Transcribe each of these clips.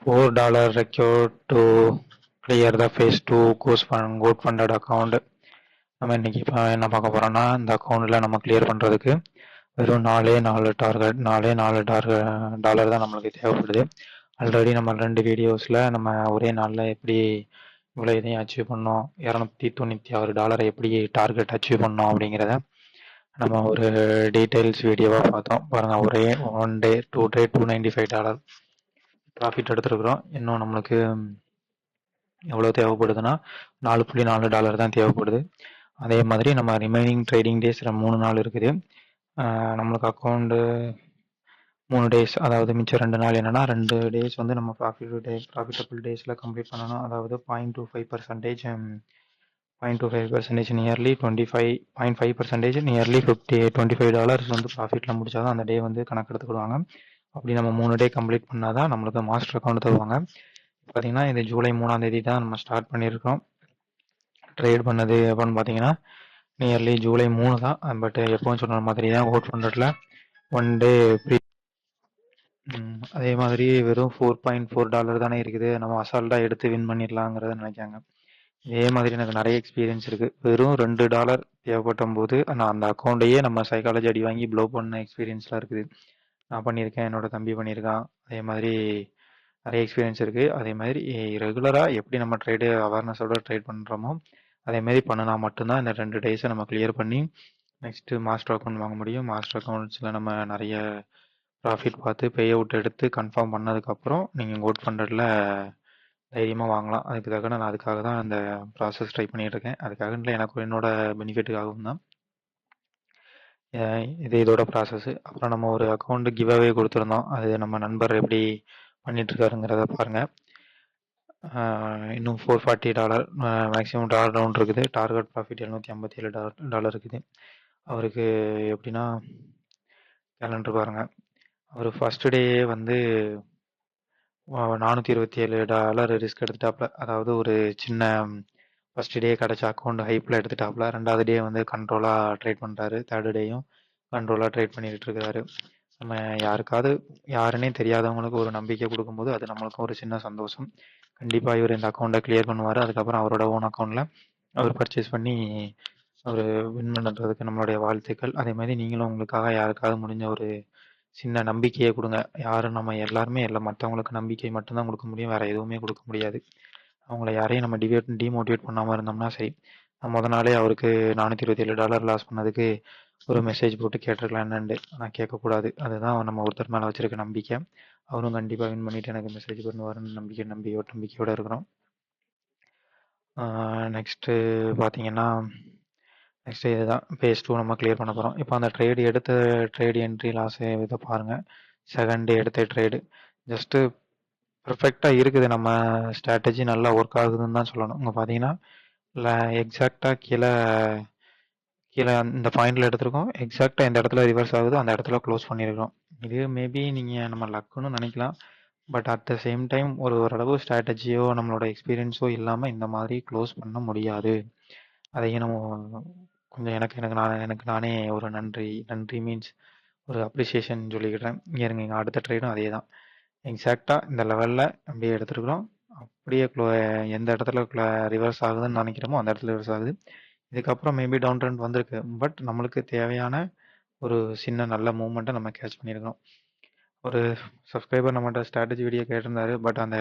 $4 required to clear the phase 2 good funded account. நம்ம இன்னைக்கு இப்போ என்ன பார்க்க போறோம்னா, இந்த அக்கௌண்ட்ல நம்ம கிளியர் பண்றதுக்கு வெறும் நாலே நாலு டாலர் தான் நம்மளுக்கு தேவைப்படுது. ஆல்ரெடி நம்ம 2 வீடியோஸ்ல நம்ம ஒரே நாள்ல எப்படி இவ்வளோ இதையும் அச்சீவ் பண்ணோம், $296 எப்படி டார்கெட் அச்சீவ் பண்ணோம் அப்படிங்கிறத நம்ம ஒரு டீட்டெயில்ஸ் வீடியோவா பார்த்தோம். பாருங்க, ஒரே 1 டே 2 டே $295 ப்ராஃபிட் எடுத்துருக்குறோம். இன்னும் நம்மளுக்கு எவ்வளோ தேவைப்படுதுன்னா $4.4 தான் தேவைப்படுது. அதே மாதிரி நம்ம ரிமைனிங் ட்ரேடிங் டேஸ் 3 நாள் இருக்குது. நம்மளுக்கு அக்கௌண்ட்டு 3 டேஸ், அதாவது மிச்சம் 2 நாள் என்னன்னா 2 டேஸ் வந்து நம்ம ப்ராஃபிட்டபிள் டேஸில் கம்ப்ளீட் பண்ணணும். அதாவது 0.25% நியர்லி நியர்லி $25 வந்து ப்ராஃபிட்டில் முடிச்சா தான் அந்த டே வந்து கணக்கு எடுத்துக்கிடுவாங்க. அப்படி நம்ம 3 டே கம்ப்ளீட் பண்ணால் தான் நம்மளுக்கு மாஸ்டர் அக்கௌண்ட் தருவாங்க. பார்த்தீங்கன்னா இது ஜூலை 3ஆம் தேதி தான் நம்ம ஸ்டார்ட் பண்ணியிருக்கோம். ட்ரேட் பண்ணது எப்போன்னு பார்த்தீங்கன்னா நியர்லி ஜூலை 3 தான். பட் எப்பவும் சொன்ன மாதிரி தான் ஓட் பண்ணுறதுல 1 டே ப்ரீ. அதே மாதிரி வெறும் $4.4 தானே இருக்குது, நம்ம அசால்ட்டாக எடுத்து வின் பண்ணிடலாங்கிறத நினைக்காங்க. இதே மாதிரி எனக்கு நிறைய எக்ஸ்பீரியன்ஸ் இருக்குது. வெறும் $2 தேவைப்படும் போது நான் அந்த அக்கௌண்ட்டையே நம்ம சைக்காலஜி அடி வாங்கி ப்ளோ பண்ண எக்ஸ்பீரியன்ஸ்லாம் இருக்குது. நான் பண்ணியிருக்கேன், என்னோட தம்பி பண்ணியிருக்கான். அதே மாதிரி நிறைய எக்ஸ்பீரியன்ஸ் இருக்குது. அதே மாதிரி ரெகுலராக எப்படி நம்ம அவேர்னஸோட ட்ரேட் பண்ணுறோமோ அதே மாதிரி பண்ணினா மட்டும்தான் இந்த 2 டேஸை நம்ம கிளியர் பண்ணி நெக்ஸ்ட்டு மாஸ்டர் அக்கௌண்ட் வாங்க முடியும். மாஸ்டர் அக்கௌண்ட்ஸில் நம்ம நிறைய ப்ராஃபிட் பார்த்து பே அவுட் எடுத்து கன்ஃபார்ம் பண்ணதுக்கப்புறம் நீங்கள் கோட் ஃபண்டடில் தைரியமாக வாங்கலாம். அதுக்காக தான் அந்த ப்ராசஸ் ட்ரை பண்ணிகிட்டு இருக்கேன். அதுக்காக இல்லை, எனக்கு என்னோட பெனிஃபிட்டுக்காகவும் தான் இதோட ப்ராசஸ்ஸு. அப்புறம் நம்ம ஒரு அக்கௌண்ட் கிவ் அவே கொடுத்துருந்தோம். அது நம்ம நண்பர் எப்படி பண்ணிகிட்ருக்காருங்கிறத பாருங்கள். இன்னும் $440 மேக்ஸிமம் ட்ரா டவுன் இருக்குது. டார்கெட் ப்ராஃபிட் $757 இருக்குது. அவருக்கு எப்படின்னா கேலண்டர் பாருங்கள். அவர் ஃபஸ்ட்டு டேயே வந்து $427 ரிஸ்க் எடுத்துட்டாப்புல. அதாவது ஒரு சின்ன ஃபஸ்ட்டு டே கிடச்ச அக்கௌண்ட் ஹைப்பில் எடுத்துட்டாப்புல. 2வது டே வந்து கண்ட்ரோலாக ட்ரேட் பண்ணுறாரு. 3rd டேயும் கண்ட்ரோலாக ட்ரேட் பண்ணிக்கிட்டு இருக்காரு. நம்ம யாருன்னே தெரியாதவங்களுக்கு ஒரு நம்பிக்கை கொடுக்கும்போது அது நம்மளுக்கும் ஒரு சின்ன சந்தோஷம். கண்டிப்பாக இவர் இந்த அக்கௌண்ட்டை கிளியர் பண்ணுவார். அதுக்கப்புறம் அவரோட ஓன் அக்கௌண்ட்டில் அவர் பர்ச்சேஸ் பண்ணி அவர் வின் பண்ணுறதுக்கு நம்மளுடைய வாழ்த்துக்கள். அதே மாதிரி நீங்களும் உங்களுக்காக யாருக்காவது முடிஞ்ச ஒரு சின்ன நம்பிக்கையை கொடுங்க. நம்ம எல்லாருமே மற்றவங்களுக்கு நம்பிக்கை மட்டும்தான் கொடுக்க முடியும், வேறு எதுவுமே கொடுக்க முடியாது. அவங்கள யாரையும் நம்ம டிமோட்டிவேட் பண்ணாமல் இருந்தோம்னா சரி. நான் நாளே அவருக்கு $427 லாஸ் பண்ணதுக்கு ஒரு மெசேஜ் போட்டு கேட்டிருக்கலாம் என்னன்னு. ஆனால் கேட்கக்கூடாது. அதுதான் நம்ம ஒருத்தர் மேலே வச்சிருக்க நம்பிக்கை. அவரும் கண்டிப்பாக வின் பண்ணிவிட்டு எனக்கு மெசேஜ் பண்ணுவாருன்னு நம்பிக்கையோடு இருக்கிறோம். நெக்ஸ்ட்டு பார்த்தீங்கன்னா நெக்ஸ்ட்டு இதுதான் ஃபேஸ் 2 நம்ம கிளியர் பண்ண போகிறோம். இப்போ அந்த ட்ரேடு என்ட்ரி லாஸ் இதை பாருங்கள். செகண்ட் டே எடுத்த ட்ரேடு ஜஸ்ட்டு பர்ஃபெக்டாக இருக்குது. நம்ம ஸ்ட்ராட்டஜி நல்லா ஒர்க் ஆகுதுன்னு தான் சொல்லணும். இங்கே பார்த்தீங்கன்னா இல்லை எக்ஸாக்டாக கீழே இந்த பாயிண்டில் எடுத்திருக்கோம். எக்ஸாக்டாக எந்த இடத்துல ரிவர்ஸ் ஆகுதோ அந்த இடத்துல க்ளோஸ் பண்ணியிருக்கோம். இது மேபி நீங்கள் நம்ம லக்குன்னு நினைக்கலாம். But at the same time ஓரளவு ஸ்ட்ராட்டஜியோ நம்மளோட எக்ஸ்பீரியன்ஸோ இல்லாமல் இந்த மாதிரி க்ளோஸ் பண்ண முடியாது. அதையும் நம்ம கொஞ்சம் எனக்கு நானே ஒரு நன்றி மீன்ஸ் ஒரு அப்ரிசியேஷன் சொல்லிக்கிட்டேன். இங்கே அடுத்த ட்ரேடும் அதே தான். எக்ஸாக்டாக இந்த லெவலில் அப்படியே எடுத்துருக்குறோம். அப்படியே எந்த இடத்துல ரிவர்ஸ் ஆகுதுன்னு நினைக்கிறோமோ அந்த இடத்துல ரிவர்ஸ் ஆகுது. இதுக்கப்புறம் மேபி டவுன் ட்ரெண்ட் வந்திருக்கு. பட் நம்மளுக்கு தேவையான ஒரு சின்ன நல்ல மூவ்மெண்ட்டை நம்ம கேட்ச் பண்ணியிருக்கோம். ஒரு சப்ஸ்கிரைபர் நம்மகிட்ட ஸ்ட்ராட்டஜி வீடியோ கேட்டிருந்தாரு. பட் அந்த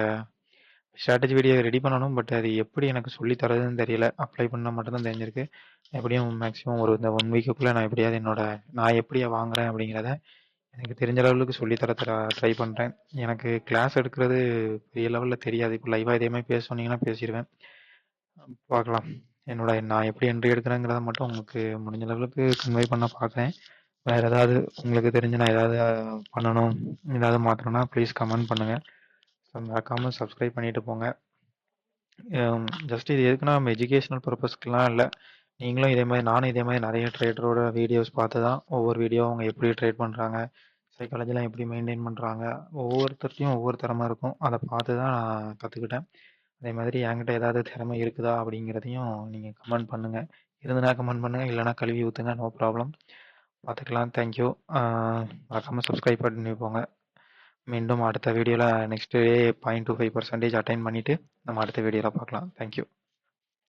ஸ்ட்ராட்டஜி வீடியோ ரெடி பண்ணணும். பட் அது எப்படி எனக்கு சொல்லி தரதுன்னு தெரியல. அப்ளை பண்ணால் மட்டும்தான் தெரிஞ்சிருக்கு. எப்படியும் மேக்ஸிமம் இந்த 1 வீக்குள்ளே நான் எப்படியாவது நான் எப்படி வாங்குறேன் அப்படிங்கிறத எனக்கு தெரிஞ்ச லெவலுக்கு சொல்லித்தர ட்ரை பண்ணுறேன். எனக்கு கிளாஸ் எடுக்கிறது பெரிய லெவலில் தெரியாது. இப்போ லைவாக இதே மாதிரி பேச சொன்னீங்கன்னா பேசிடுவேன். பார்க்கலாம். நான் எப்படி என்ட்ரி எடுக்கிறேங்கிறத மட்டும் உங்களுக்கு முடிஞ்ச லெவலுக்கு கன்வே பண்ண பார்க்குறேன். வேறு ஏதாவது உங்களுக்கு தெரிஞ்சு நான் ஏதாவது பண்ணணும், ஏதாவது மாற்றணும்னா ப்ளீஸ் கமெண்ட் பண்ணுங்கள். மறக்காமல் சப்ஸ்கிரைப் பண்ணிட்டு போங்க. ஜஸ்ட் இது எதுக்குன்னா நம்ம எஜுகேஷனல் பர்பஸ்க்குலாம் இல்லை. நீங்களும் நானும் இதே மாதிரி நிறைய ட்ரேடரோட வீடியோஸ் பார்த்து தான் ஒவ்வொரு வீடியோ அவங்க எப்படி ட்ரேட் பண்ணுறாங்க, சைக்காலஜிலாம் எப்படி மெயின்டைன் பண்ணுறாங்க, ஒவ்வொருத்தர்ட்டையும் ஒவ்வொரு திறமை இருக்கும். அதை பார்த்து தான் நான் கற்றுக்கிட்டேன். அதே மாதிரி என்கிட்ட ஏதாவது திறமை இருக்குதா அப்படிங்கிறதையும் நீங்கள் கமெண்ட் பண்ணுங்கள். இருந்ததுனா கமெண்ட் பண்ணுங்கள், இல்லைனா கழுவி ஊற்றுங்க, நோ ப்ராப்ளம். பார்த்துக்கலாம். தேங்க்யூ. மறக்காமல் சப்ஸ்கிரைப் பண்ணி போங்க. மீண்டும் அடுத்த வீடியோல நெக்ஸ்ட் டே 0.25% அட்டைன் பண்ணிட்டு நம்ம அடுத்த வீடியோல பார்க்கலாம். Thank you.